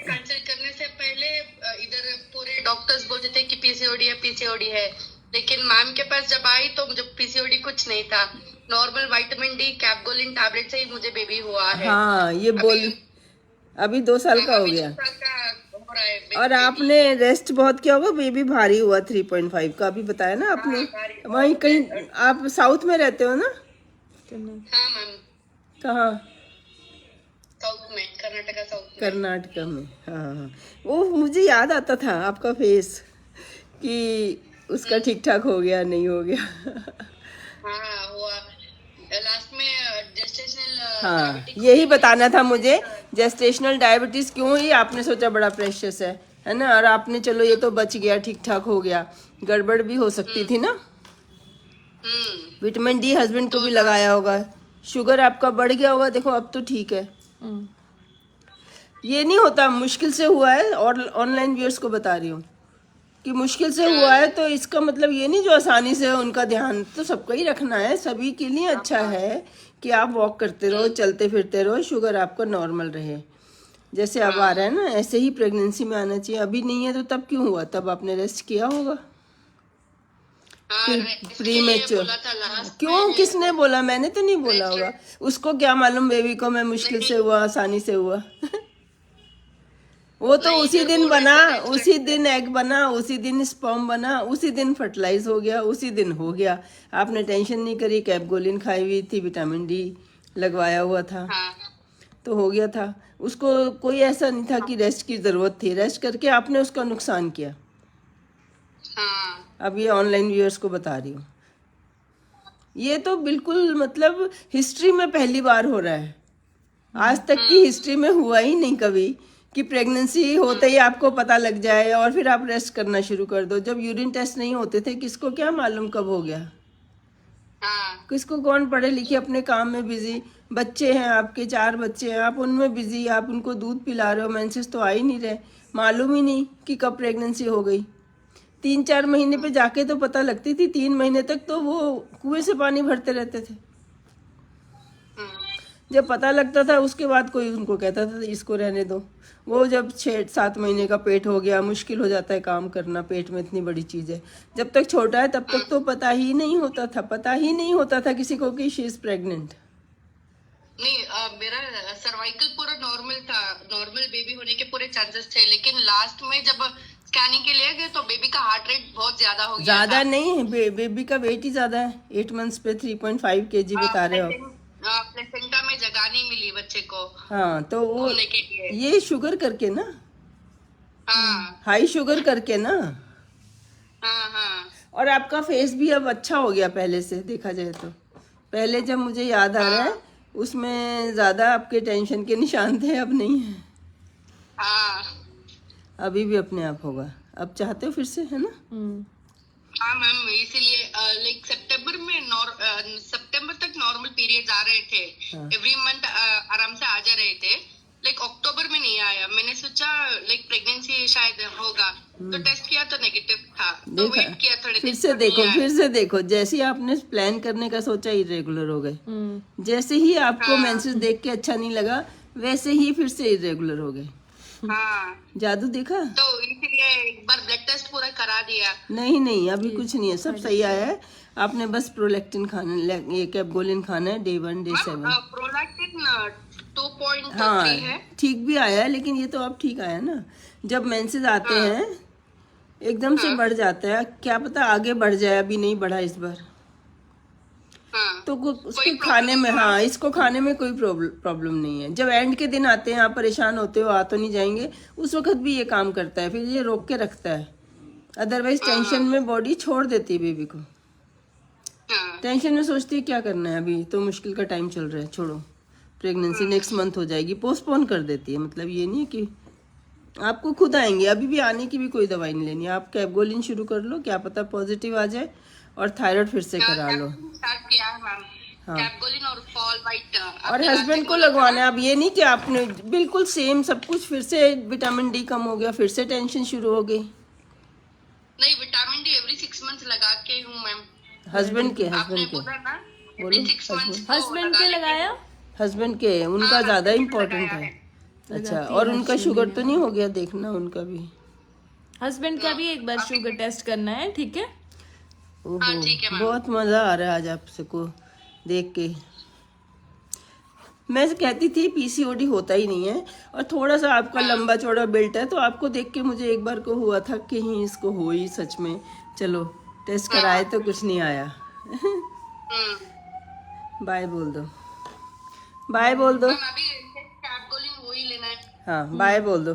Consult करने से पहले इधर पूरे डॉक्टर्स बोलते थे कि पीसीओडी है, लेकिन मैम के पास जब आई तो मुझे पीसीओडी कुछ नहीं था, नॉर्मल विटामिन डी कैपगोलिन टैबलेट से ही मुझे बेबी हुआ है। हाँ ये बोल, अभी 2 साल का हो अभी गया 2 साल का हो रहा है और आपने रेस्ट बहुत किया होगा, बेबी भारी हुआ 3.5 का अभी बताया ना आपने। वहीं कहीं आप साउथ में रहते हो ना? हाँ मैम, कहाँ? साउथ में, कर्नाटका साउथ में। कर्नाटका में, हाँ हाँ। वो मुझे याद आता था आपका फेस कि उसका ठीक ठाक हो गया नहीं हो गया। हाँ हुआ लास्ट में जेस्टेशनल। हाँ यही बताना था मुझे, जेस्टेशनल डायबिटीज क्यों ही आपने सोचा बड़ा प्रेशियस है ना? और आपने चलो ये तो बच गया, ठीक ठाक हो गया, गड़बड़ भी हो सकती थी ना। विटामिन डी हस्बैंड को भी लगाया होगा, शुगर आपका बढ़ गया होगा, देखो अब तो ठीक है। ये नहीं होता, मुश्किल से हुआ है, और ऑनलाइन व्यूअर्स को बता रही हूँ कि मुश्किल से हुआ है तो इसका मतलब ये नहीं जो आसानी से उनका ध्यान तो सबका ही रखना है, सभी के लिए अच्छा है कि आप वॉक करते रहो, चलते फिरते रहो, शुगर आपका नॉर्मल रहे। जैसे अब आ रहा है ना, ऐसे ही प्रेगनेंसी में आना चाहिए। अभी नहीं है तो तब क्यों हुआ? तब आपने रेस्ट किया होगा। प्री मैच्योर क्यों? किसने बोला? मैंने तो नहीं बोला होगा, उसको क्या मालूम बेबी को मैं मुश्किल से हुआ आसानी से हुआ। वो तो उसी दिन बना, उसी दिन एग बना, उसी दिन स्पर्म बना, उसी दिन फर्टिलाइज हो गया, उसी दिन हो गया। आपने टेंशन नहीं करी, कैपगोलिन खाई हुई थी, विटामिन डी लगवाया हुआ था, तो हो गया था। उसको कोई ऐसा नहीं था कि रेस्ट की जरूरत थी, रेस्ट करके आपने उसका नुकसान किया। अब ये ऑनलाइन व्यूअर्स को बता रही हूँ, ये तो बिल्कुल मतलब हिस्ट्री में पहली बार हो रहा है, आज तक की हिस्ट्री में हुआ ही नहीं कभी कि प्रेगनेंसी होते ही आपको पता लग जाए और फिर आप रेस्ट करना शुरू कर दो। जब यूरिन टेस्ट नहीं होते थे, किसको क्या मालूम कब हो गया? किसको, कौन पढ़े लिखे अपने काम में बिजी, बच्चे हैं आपके 4 बच्चे हैं, आप उनमें बिजी, आप उनको दूध पिला रहे हो, मेंसेस तो आ ही नहीं रहे, मालूम ही नहीं कि कब प्रेगनेंसी हो गई। 3-4 महीने पे जाके तो पता लगती थी, 3 महीने तक तो वो कुएं से पानी भरते रहते थे। जब पता लगता था उसके बाद कोई उनको कहता था इसको रहने दो। वो जब 6-7 महीने का पेट हो गया, मुश्किल हो जाता है काम करना, पेट में इतनी बड़ी चीज़ है। जब तक छोटा है तब तक तो पता ही नहीं होता था, पता ही नहीं होता था किसी को कि शी इज प्रेग्नेंट। नहीं मेरा सर्वाइकल पूरा नॉर्मल था, नॉर्मल बेबी होने के पूरे चांसेस थे, लेकिन लास्ट में जब स्कैनिंग के लिए गए तो बेबी का हार्ट रेट बहुत ज्यादा हो गया। ज्यादा नहीं है, बेबी का वेट ही ज्यादा है, 8 मंथ्स पे 3.5 kg बता रहे हो। प्लेसेंटा में जगह नहीं मिली बच्चे को। हाँ तो वो घूमने के लिए। ये शुगर करके ना, हाई शुगर करके ना। और आपका फेस भी अब अच्छा हो गया पहले से, देखा जाए तो। पहले जब मुझे याद आ रहा है उसमें ज्यादा आपके टेंशन के निशान थे, अब नहीं है। अभी भी अपने आप होगा। अब चाहते हो फिर से, है ना? हाँ मैम, इसीलिए लाइक सितंबर तक नॉर्मल पीरियड्स आ रहे थे, एवरी मंथ आराम से आ जा रहे थे, लाइक अक्टूबर में नहीं आया। मैंने सोचा लाइक प्रेगनेंसी शायद होगा, तो टेस्ट किया तो नेगेटिव था, तो वेट किया थोड़े फिर से देखो, फिर से देखो, जैसे ही आपने प्लान करने का सोचा इरेगुलर हो गए, जैसे ही आपको मेंसेस देख के अच्छा नहीं लगा वैसे ही फिर से इरेगुलर हो गए। जादू देखा? तो इसीलिए एक बार ब्लड टेस्ट पूरा करा दिया। नहीं अभी कुछ नहीं है, सब सही आया है। आपने बस प्रोलैक्टिन खाना, ये कैपगोलिन खाना है, Day 1 Day 7। प्रोलैक्टिन 2.3 हाँ है, ठीक भी आया है, लेकिन ये तो अब ठीक आया ना। जब मेंसेस आते हैं एकदम से बढ़ जाता है, क्या पता आगे बढ़ जाए, अभी नहीं बढ़ा इस बार। तो उसको खाने में, हाँ इसको खाने में कोई प्रॉब्लम नहीं है। जब एंड के दिन आते हैं, आप परेशान होते हो, आ तो नहीं जाएंगे, उस वक्त भी ये काम करता है, फिर ये रोक के रखता है। अदरवाइज टेंशन में बॉडी छोड़ देती है बेबी को, टेंशन में सोचती है क्या करना है, अभी तो मुश्किल का टाइम चल रहा है, छोड़ो, प्रेगनेंसी नेक्स्ट मंथ हो जाएगी, पोस्टपोन कर देती है। मतलब ये नहीं कि आपको खुद आएंगे, अभी भी आने की भी कोई दवाई नहीं लेनी, आप कैपगोलिन शुरू कर लो, क्या पता पॉजिटिव आ जाए, और थायराइड फिर से करा लो। कैपगोलिन और फॉल वाइट और हस्बैंड को लगवाना है। अब ये नहीं कि आपने बिल्कुल सेम सब कुछ, फिर से विटामिन डी कम हो गया, फिर से टेंशन शुरू हो गई। नहीं, विटामिन डी एवरी 6 मंथ लगा के हूँ मैम। हस्बैंड के बोलो, हस्बैंड के लगाया? हस्बैंड के, उनका ज्यादा इम्पोर्टेंट है। अच्छा, और उनका शुगर तो नहीं हो गया? देखना उनका भी। हस्बैंड का भी एक बार शुगर टेस्ट करना है, ठीक है? ओहो, हाँ ठीक है मैम। बहुत मजा आ रहा है आज आपसे को देख के। मैं कहती थी पीसीओडी होता ही नहीं है, और थोड़ा सा आपका लंबा चौड़ा बेल्ट है, तो आपको देख के मुझे एक बार को हुआ था कि ही इसको हो ही सच में। चलो टेस्ट कराए तो कुछ नहीं आया। बाय बोल दो, बाय बोल दो। मैम अभी कैटकोलिन वो ही लेना है। हाँ बाय बोल दो।